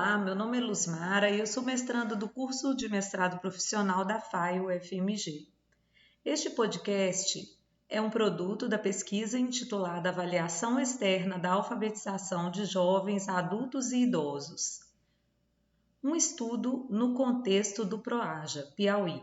Olá, meu nome é Luzmara e eu sou mestranda do curso de mestrado profissional da FAI-UFMG. Este podcast é um produto da pesquisa intitulada Avaliação Externa da Alfabetização de Jovens, Adultos e Idosos. Um estudo no contexto do PROAJA, Piauí.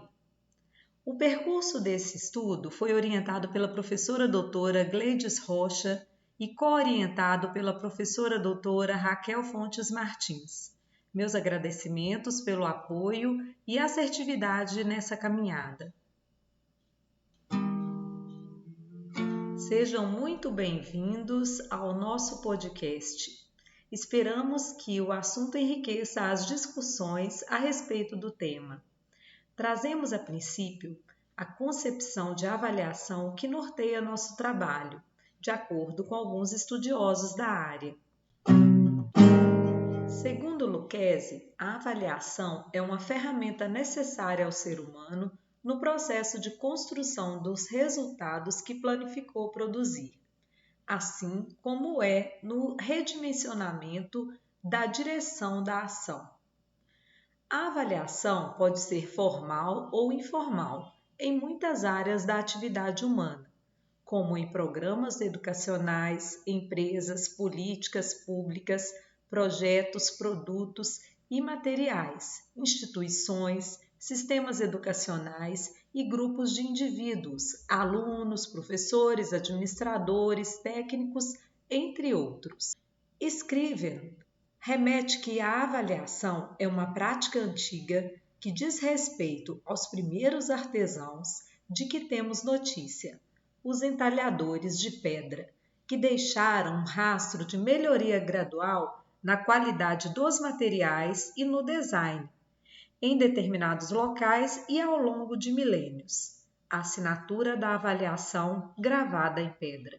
O percurso desse estudo foi orientado pela professora doutora Gleides Rocha e co-orientado pela professora doutora Raquel Fontes Martins. Meus agradecimentos pelo apoio e assertividade nessa caminhada. Sejam muito bem-vindos ao nosso podcast. Esperamos que o assunto enriqueça as discussões a respeito do tema. Trazemos a princípio a concepção de avaliação que norteia nosso trabalho, de acordo com alguns estudiosos da área. Segundo Lucchesi, a avaliação é uma ferramenta necessária ao ser humano no processo de construção dos resultados que planificou produzir, assim como é no redimensionamento da direção da ação. A avaliação pode ser formal ou informal em muitas áreas da atividade humana, como em programas educacionais, empresas, políticas públicas, projetos, produtos e materiais, instituições, sistemas educacionais e grupos de indivíduos, alunos, professores, administradores, técnicos, entre outros. Scriven remete que a avaliação é uma prática antiga que diz respeito aos primeiros artesãos de que temos notícia, os entalhadores de pedra, que deixaram um rastro de melhoria gradual na qualidade dos materiais e no design, em determinados locais e ao longo de milênios. A assinatura da avaliação gravada em pedra.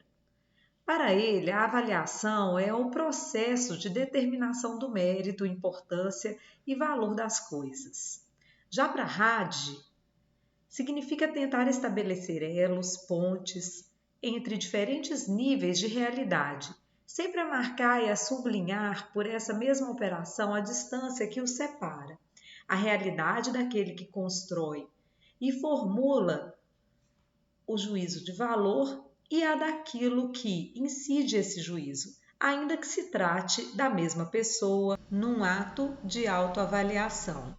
Para ele, a avaliação é o processo de determinação do mérito, importância e valor das coisas. Já para Hadji, significa tentar estabelecer elos, pontes, entre diferentes níveis de realidade, sempre a marcar e a sublinhar por essa mesma operação a distância que os separa, a realidade daquele que constrói e formula o juízo de valor e a daquilo que incide esse juízo, ainda que se trate da mesma pessoa num ato de autoavaliação.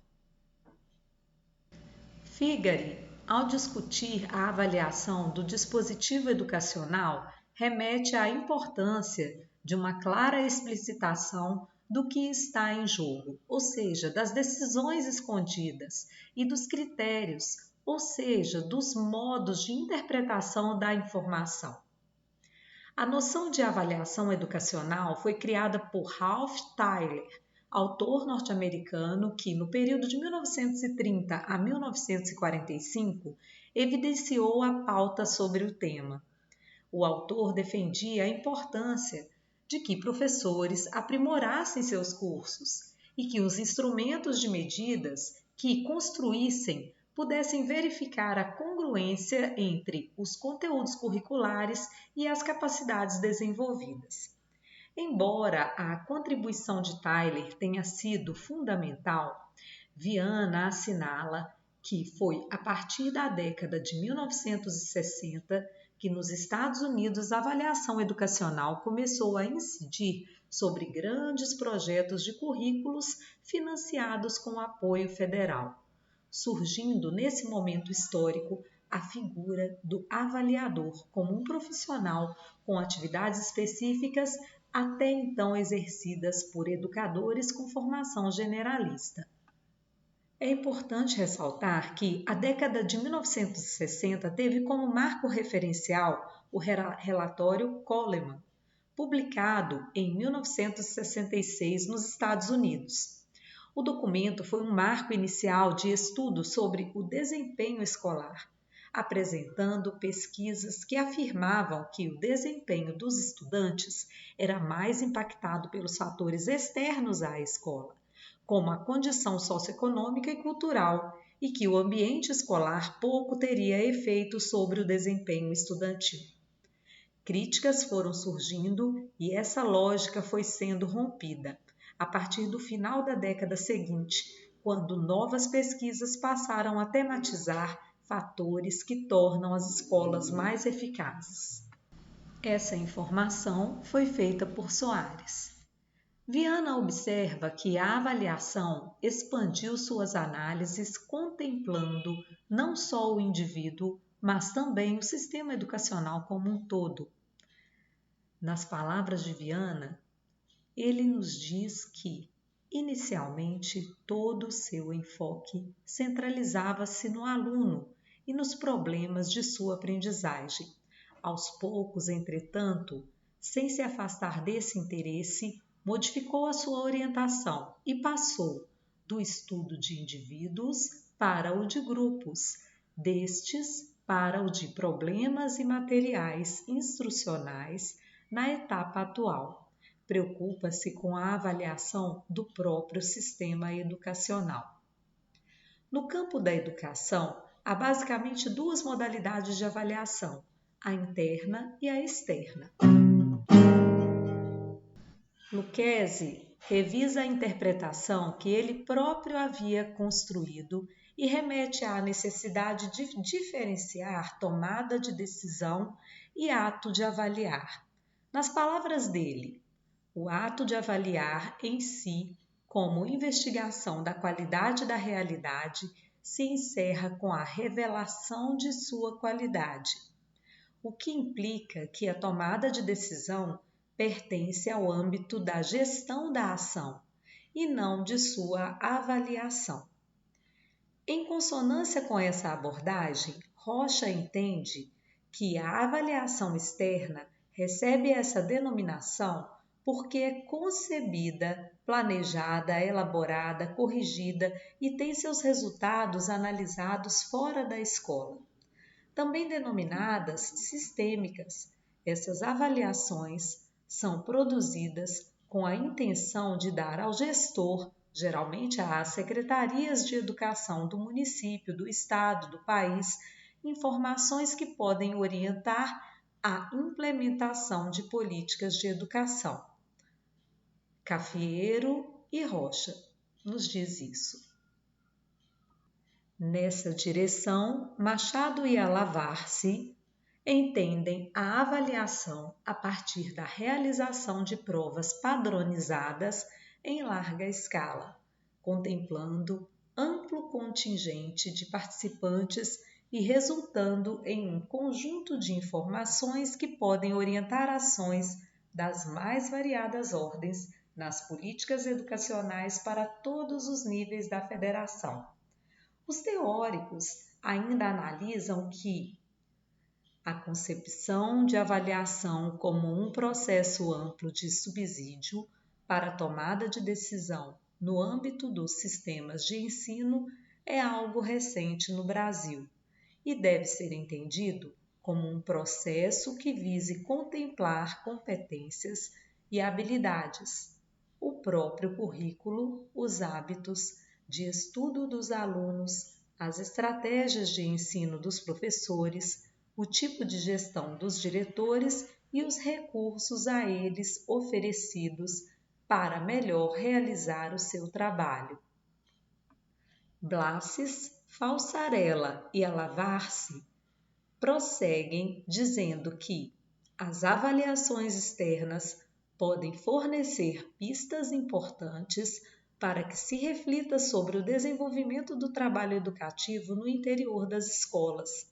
Figari, ao discutir a avaliação do dispositivo educacional, remete à importância de uma clara explicitação do que está em jogo, ou seja, das decisões escondidas e dos critérios, ou seja, dos modos de interpretação da informação. A noção de avaliação educacional foi criada por Ralph Tyler, autor norte-americano que, no período de 1930 a 1945, evidenciou a pauta sobre o tema. O autor defendia a importância de que professores aprimorassem seus cursos e que os instrumentos de medidas que construíssem pudessem verificar a congruência entre os conteúdos curriculares e as capacidades desenvolvidas. Embora a contribuição de Tyler tenha sido fundamental, Viana assinala que foi a partir da década de 1960 que nos Estados Unidos a avaliação educacional começou a incidir sobre grandes projetos de currículos financiados com apoio federal, surgindo nesse momento histórico a figura do avaliador como um profissional com atividades específicas até então exercidas por educadores com formação generalista. É importante ressaltar que a década de 1960 teve como marco referencial o relatório Coleman, publicado em 1966 nos Estados Unidos. O documento foi um marco inicial de estudo sobre o desempenho escolar, apresentando pesquisas que afirmavam que o desempenho dos estudantes era mais impactado pelos fatores externos à escola, como a condição socioeconômica e cultural, e que o ambiente escolar pouco teria efeito sobre o desempenho estudantil. Críticas foram surgindo e essa lógica foi sendo rompida. a partir do final da década seguinte, quando novas pesquisas passaram a tematizar fatores que tornam as escolas mais eficazes. Essa informação foi feita por Soares. Viana observa que a avaliação expandiu suas análises contemplando não só o indivíduo, mas também o sistema educacional como um todo. Nas palavras de Viana, ele nos diz que, inicialmente, todo o seu enfoque centralizava-se no aluno e nos problemas de sua aprendizagem. Aos poucos, entretanto, sem se afastar desse interesse, modificou a sua orientação e passou do estudo de indivíduos para o de grupos, destes para o de problemas e materiais instrucionais na etapa atual. Preocupa-se com a avaliação do próprio sistema educacional. No campo da educação, há basicamente duas modalidades de avaliação, a interna e a externa. Lucchesi revisa a interpretação que ele próprio havia construído e remete à necessidade de diferenciar tomada de decisão e ato de avaliar. Nas palavras dele, o ato de avaliar em si, como investigação da qualidade da realidade, se encerra com a revelação de sua qualidade, o que implica que a tomada de decisão pertence ao âmbito da gestão da ação e não de sua avaliação. Em consonância com essa abordagem, Rocha entende que a avaliação externa recebe essa denominação porque é concebida, planejada, elaborada, corrigida e tem seus resultados analisados fora da escola. Também denominadas sistêmicas, essas avaliações são produzidas com a intenção de dar ao gestor, geralmente às secretarias de educação do município, do estado, do país, informações que podem orientar a implementação de políticas de educação. Cafiero e Rocha nos diz isso. Nessa direção, Machado e Alavarce entendem a avaliação a partir da realização de provas padronizadas em larga escala, contemplando amplo contingente de participantes e resultando em um conjunto de informações que podem orientar ações das mais variadas ordens nas políticas educacionais para todos os níveis da federação. Os teóricos ainda analisam que a concepção de avaliação como um processo amplo de subsídio para a tomada de decisão no âmbito dos sistemas de ensino é algo recente no Brasil e deve ser entendido como um processo que vise contemplar competências e habilidades, o próprio currículo, os hábitos de estudo dos alunos, as estratégias de ensino dos professores, o tipo de gestão dos diretores e os recursos a eles oferecidos para melhor realizar o seu trabalho. Blasses, Falsarella e Alavarce prosseguem dizendo que as avaliações externas podem fornecer pistas importantes para que se reflita sobre o desenvolvimento do trabalho educativo no interior das escolas,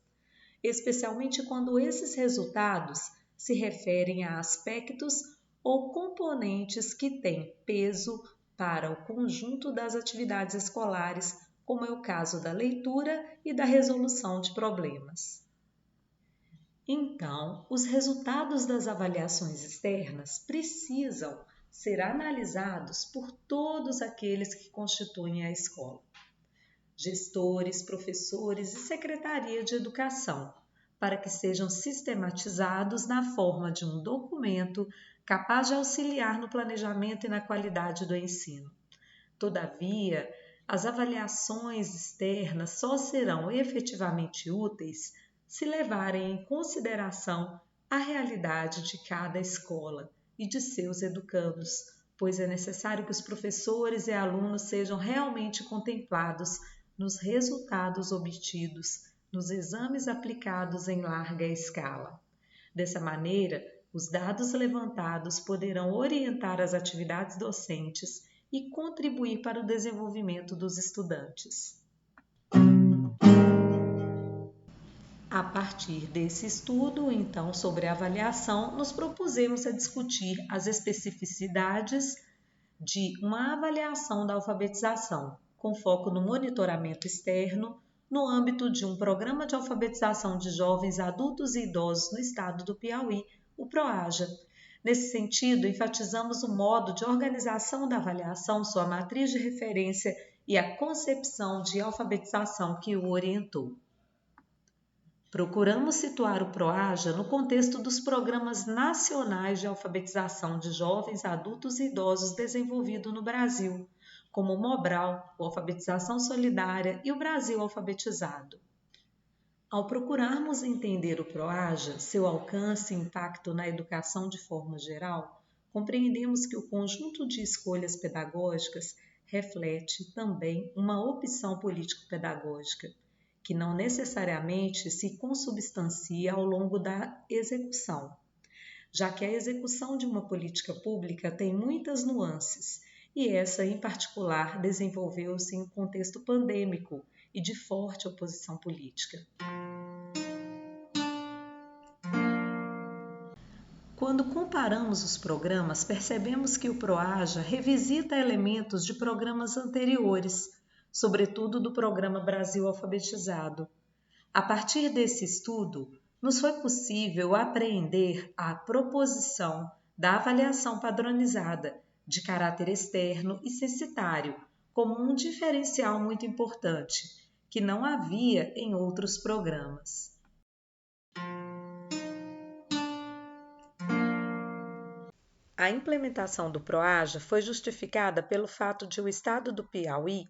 especialmente quando esses resultados se referem a aspectos ou componentes que têm peso para o conjunto das atividades escolares, como é o caso da leitura e da resolução de problemas. Então, os resultados das avaliações externas precisam ser analisados por todos aqueles que constituem a escola. Gestores, professores e secretaria de educação, para que sejam sistematizados na forma de um documento capaz de auxiliar no planejamento e na qualidade do ensino. Todavia, as avaliações externas só serão efetivamente úteis se levarem em consideração a realidade de cada escola e de seus educandos, pois é necessário que os professores e alunos sejam realmente contemplados nos resultados obtidos nos exames aplicados em larga escala. Dessa maneira, os dados levantados poderão orientar as atividades docentes e contribuir para o desenvolvimento dos estudantes. A partir desse estudo, então, sobre a avaliação, nos propusemos a discutir as especificidades de uma avaliação da alfabetização, com foco no monitoramento externo, no âmbito de um programa de alfabetização de jovens, adultos e idosos no estado do Piauí, o PROAJA. Nesse sentido, enfatizamos o modo de organização da avaliação, sua matriz de referência e a concepção de alfabetização que o orientou. Procuramos situar o PROAJA no contexto dos programas nacionais de alfabetização de jovens, adultos e idosos desenvolvido no Brasil, como o Mobral, o Alfabetização Solidária e o Brasil Alfabetizado. Ao procurarmos entender o PROAJA, seu alcance e impacto na educação de forma geral, compreendemos que o conjunto de escolhas pedagógicas reflete também uma opção político-pedagógica, que não necessariamente se consubstancia ao longo da execução, já que a execução de uma política pública tem muitas nuances, e essa, em particular, desenvolveu-se em contexto pandêmico e de forte oposição política. Quando comparamos os programas, percebemos que o PROAJA revisita elementos de programas anteriores, sobretudo do Programa Brasil Alfabetizado. A partir desse estudo, nos foi possível apreender a proposição da avaliação padronizada, de caráter externo e censitário, como um diferencial muito importante, que não havia em outros programas. A implementação do PROAJA foi justificada pelo fato de o estado do Piauí,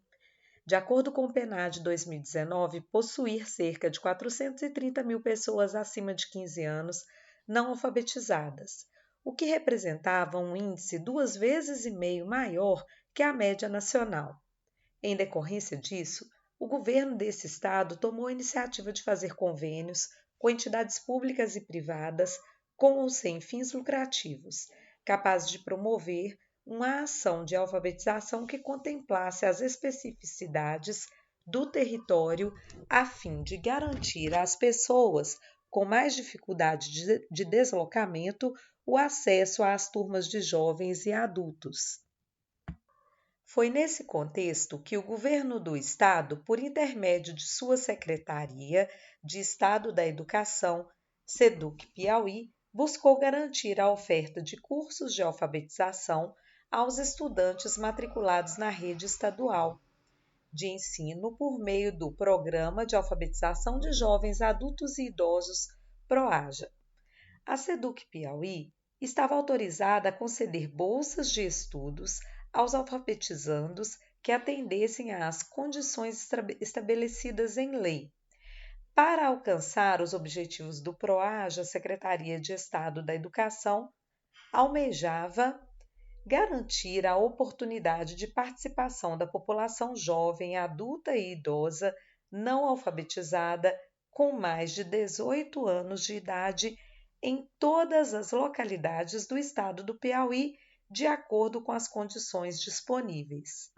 de acordo com o PNAD 2019, possuir cerca de 430 mil pessoas acima de 15 anos não alfabetizadas, o que representava um índice 2,5 vezes maior que a média nacional. Em decorrência disso, o governo desse estado tomou a iniciativa de fazer convênios com entidades públicas e privadas com ou sem fins lucrativos, capazes de promover uma ação de alfabetização que contemplasse as especificidades do território a fim de garantir às pessoas com mais dificuldade de deslocamento o acesso às turmas de jovens e adultos. Foi nesse contexto que o governo do estado, por intermédio de sua Secretaria de Estado da Educação, SEDUC Piauí, buscou garantir a oferta de cursos de alfabetização aos estudantes matriculados na rede estadual de ensino por meio do Programa de Alfabetização de Jovens, Adultos e Idosos, PROAJA. A SEDUC Piauí estava autorizada a conceder bolsas de estudos aos alfabetizandos que atendessem às condições estabelecidas em lei. Para alcançar os objetivos do PROAJA, a Secretaria de Estado da Educação almejava garantir a oportunidade de participação da população jovem, adulta e idosa não alfabetizada com mais de 18 anos de idade em todas as localidades do estado do Piauí, de acordo com as condições disponíveis.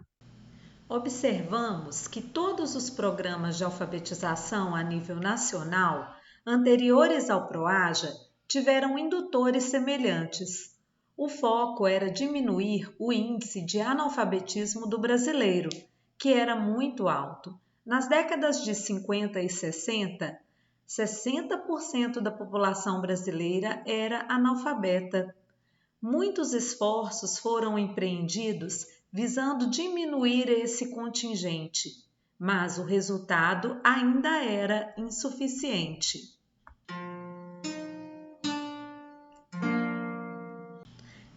Observamos que todos os programas de alfabetização a nível nacional, anteriores ao PROAJA, tiveram indutores semelhantes. O foco era diminuir o índice de analfabetismo do brasileiro, que era muito alto. Nas décadas de 50 e 60, 60% da população brasileira era analfabeta. Muitos esforços foram empreendidos visando diminuir esse contingente, mas o resultado ainda era insuficiente.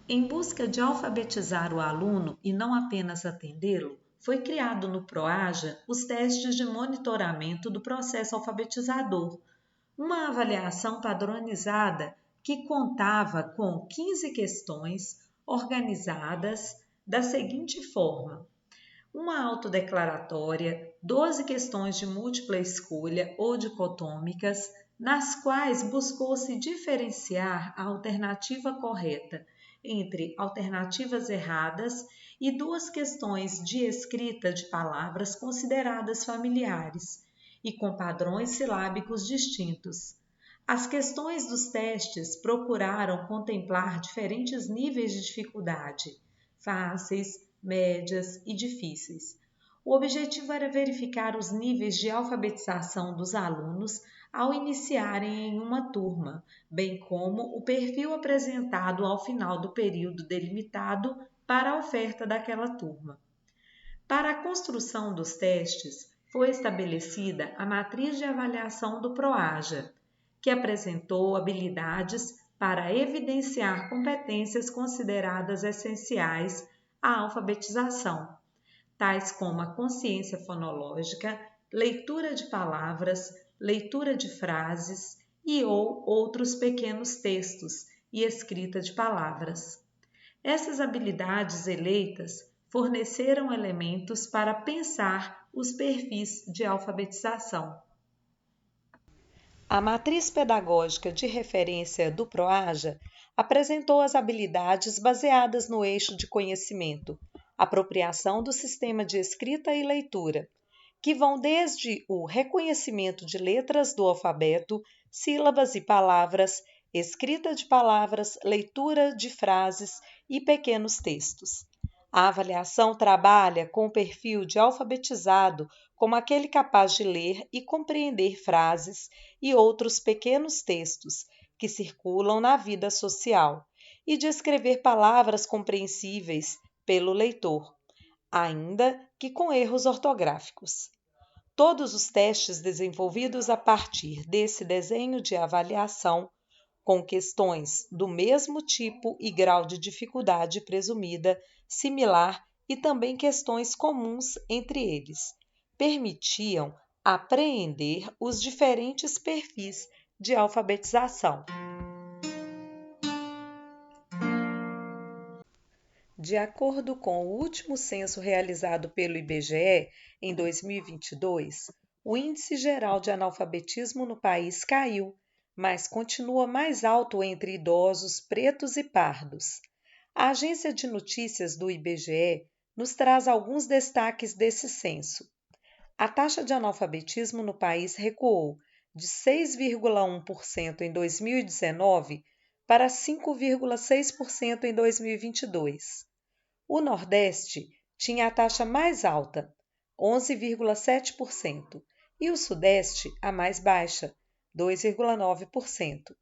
Em busca de alfabetizar o aluno e não apenas atendê-lo, foi criado no PROAJA os testes de monitoramento do processo alfabetizador, uma avaliação padronizada que contava com 15 questões organizadas da seguinte forma: uma autodeclaratória, 12 questões de múltipla escolha ou dicotômicas, nas quais buscou-se diferenciar a alternativa correta entre alternativas erradas e duas questões de escrita de palavras consideradas familiares e com padrões silábicos distintos. As questões dos testes procuraram contemplar diferentes níveis de dificuldade, fáceis, médias e difíceis. O objetivo era verificar os níveis de alfabetização dos alunos ao iniciarem em uma turma, bem como o perfil apresentado ao final do período delimitado para a oferta daquela turma. Para a construção dos testes, foi estabelecida a matriz de avaliação do PROAJA, que apresentou habilidades para evidenciar competências consideradas essenciais à alfabetização, tais como a consciência fonológica, leitura de palavras, leitura de frases e ou outros pequenos textos e escrita de palavras. Essas habilidades eleitas forneceram elementos para pensar os perfis de alfabetização. A matriz pedagógica de referência do PROAJA apresentou as habilidades baseadas no eixo de conhecimento, apropriação do sistema de escrita e leitura, que vão desde o reconhecimento de letras do alfabeto, sílabas e palavras, escrita de palavras, leitura de frases e pequenos textos. A avaliação trabalha com o perfil de alfabetizado como aquele capaz de ler e compreender frases e outros pequenos textos que circulam na vida social e de escrever palavras compreensíveis pelo leitor, ainda que com erros ortográficos. Todos os testes desenvolvidos a partir desse desenho de avaliação, com questões do mesmo tipo e grau de dificuldade presumida, similar e também questões comuns entre eles, permitiam apreender os diferentes perfis de alfabetização. De acordo com o último censo realizado pelo IBGE, em 2022, o índice geral de analfabetismo no país caiu, mas continua mais alto entre idosos, pretos e pardos. A agência de notícias do IBGE nos traz alguns destaques desse censo. A taxa de analfabetismo no país recuou de 6,1% em 2019 para 5,6% em 2022. O Nordeste tinha a taxa mais alta, 11,7%, e o Sudeste a mais baixa, 2,9%.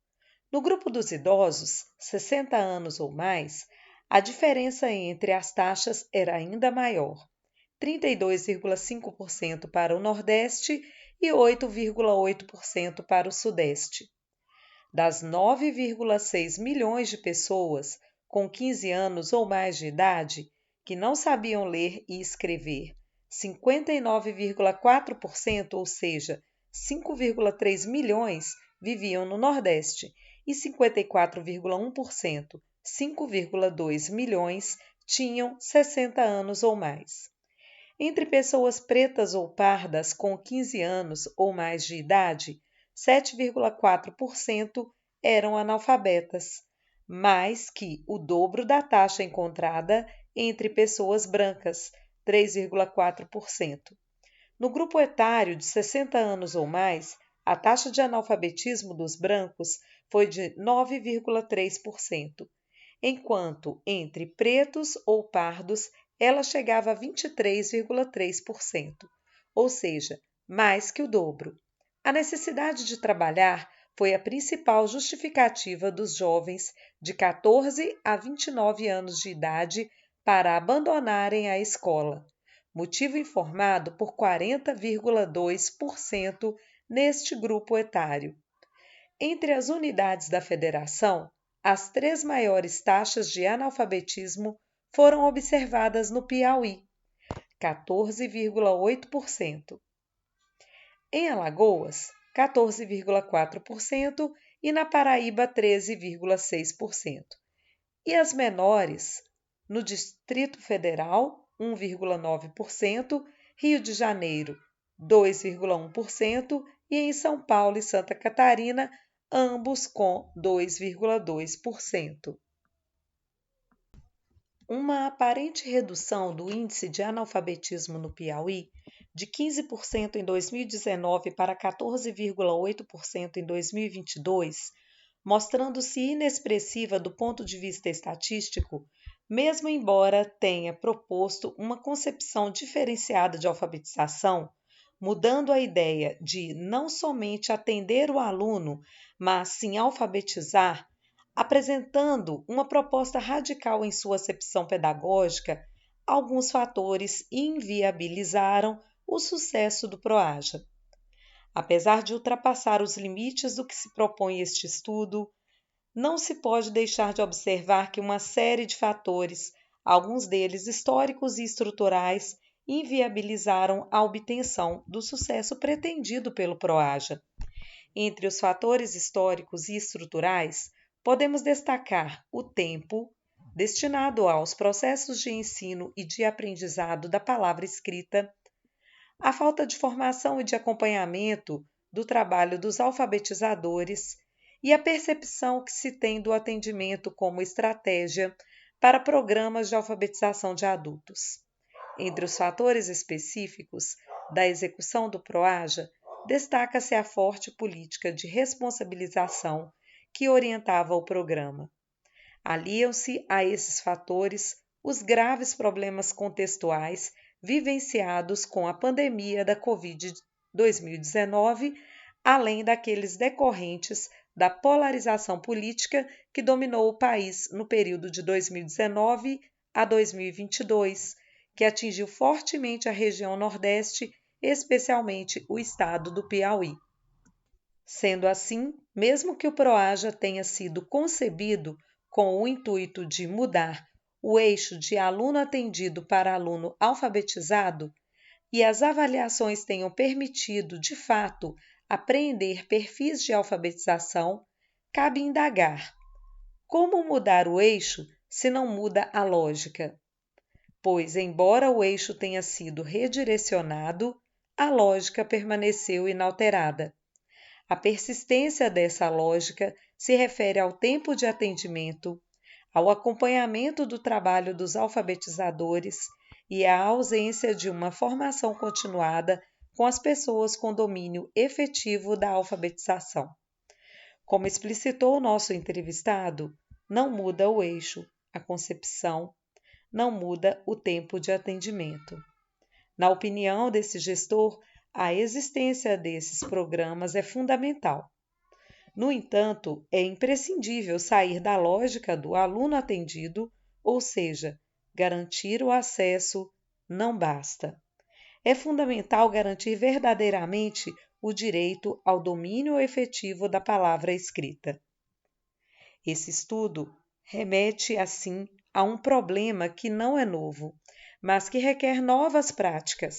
No grupo dos idosos, 60 anos ou mais, a diferença entre as taxas era ainda maior, 32,5% para o Nordeste e 8,8% para o Sudeste. Das 9,6 milhões de pessoas com 15 anos ou mais de idade que não sabiam ler e escrever, 59,4%, ou seja, 5,3 milhões, viviam no Nordeste e 54,1%, 5,2 milhões, tinham 60 anos ou mais. Entre pessoas pretas ou pardas com 15 anos ou mais de idade, 7,4% eram analfabetas, mais que o dobro da taxa encontrada entre pessoas brancas, 3,4%. No grupo etário de 60 anos ou mais, a taxa de analfabetismo dos brancos foi de 9,3%, enquanto entre pretos ou pardos ela chegava a 23,3%, ou seja, mais que o dobro. A necessidade de trabalhar foi a principal justificativa dos jovens de 14 a 29 anos de idade para abandonarem a escola, motivo informado por 40,2% neste grupo etário. Entre as unidades da federação, as 3 maiores taxas de analfabetismo foram observadas no Piauí, 14,8%. Em Alagoas, 14,4% e na Paraíba, 13,6%. e as menores no Distrito Federal, 1,9%, Rio de Janeiro, 2,1% e em São Paulo e Santa Catarina, ambos com 2,2%. Uma aparente redução do índice de analfabetismo no Piauí, de 15% em 2019 para 14,8% em 2022, mostrando-se inexpressiva do ponto de vista estatístico, mesmo embora tenha proposto uma concepção diferenciada de alfabetização, mudando a ideia de não somente atender o aluno, mas sim alfabetizar, apresentando uma proposta radical em sua acepção pedagógica, alguns fatores inviabilizaram o sucesso do PROAJA. Apesar de ultrapassar os limites do que se propõe este estudo, não se pode deixar de observar que uma série de fatores, alguns deles históricos e estruturais, inviabilizaram a obtenção do sucesso pretendido pelo PROAJA. Entre os fatores históricos e estruturais, podemos destacar o tempo destinado aos processos de ensino e de aprendizado da palavra escrita, a falta de formação e de acompanhamento do trabalho dos alfabetizadores e a percepção que se tem do atendimento como estratégia para programas de alfabetização de adultos. Entre os fatores específicos da execução do PROAJA, destaca-se a forte política de responsabilização que orientava o programa. Aliam-se a esses fatores os graves problemas contextuais vivenciados com a pandemia da Covid-2019, além daqueles decorrentes da polarização política que dominou o país no período de 2019 a 2022, que atingiu fortemente a região Nordeste, especialmente o estado do Piauí. Sendo assim, mesmo que o PROAJA tenha sido concebido com o intuito de mudar o eixo de aluno atendido para aluno alfabetizado, e as avaliações tenham permitido, de fato, apreender perfis de alfabetização, cabe indagar: como mudar o eixo se não muda a lógica? Pois, embora o eixo tenha sido redirecionado, a lógica permaneceu inalterada. A persistência dessa lógica se refere ao tempo de atendimento, ao acompanhamento do trabalho dos alfabetizadores e à ausência de uma formação continuada com as pessoas com domínio efetivo da alfabetização. Como explicitou o nosso entrevistado, não muda o eixo, a concepção, não muda o tempo de atendimento. Na opinião desse gestor, a existência desses programas é fundamental. No entanto, é imprescindível sair da lógica do aluno atendido, ou seja, garantir o acesso não basta. É fundamental garantir verdadeiramente o direito ao domínio efetivo da palavra escrita. Esse estudo remete, assim, a um problema que não é novo, mas que requer novas práticas.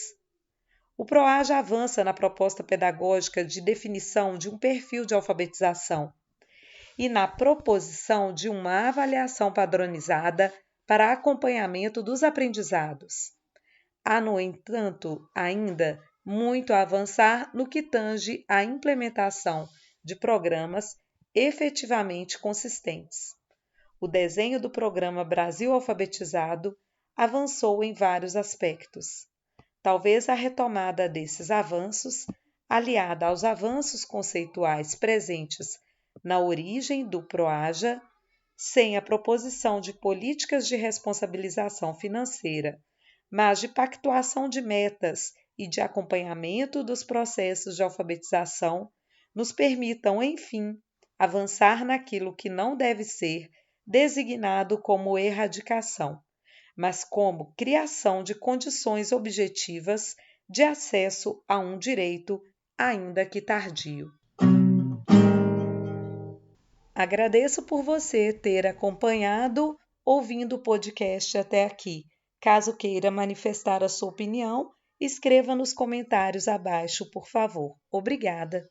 O PROAJA avança na proposta pedagógica de definição de um perfil de alfabetização e na proposição de uma avaliação padronizada para acompanhamento dos aprendizados. Há, no entanto, ainda muito a avançar no que tange à implementação de programas efetivamente consistentes. O desenho do programa Brasil Alfabetizado avançou em vários aspectos. Talvez a retomada desses avanços, aliada aos avanços conceituais presentes na origem do PROAJA, sem a proposição de políticas de responsabilização financeira, mas de pactuação de metas e de acompanhamento dos processos de alfabetização, nos permitam, enfim, avançar naquilo que não deve ser designado como erradicação, mas como criação de condições objetivas de acesso a um direito, ainda que tardio. Agradeço por você ter acompanhado, ouvindo o podcast até aqui. Caso queira manifestar a sua opinião, escreva nos comentários abaixo, por favor. Obrigada.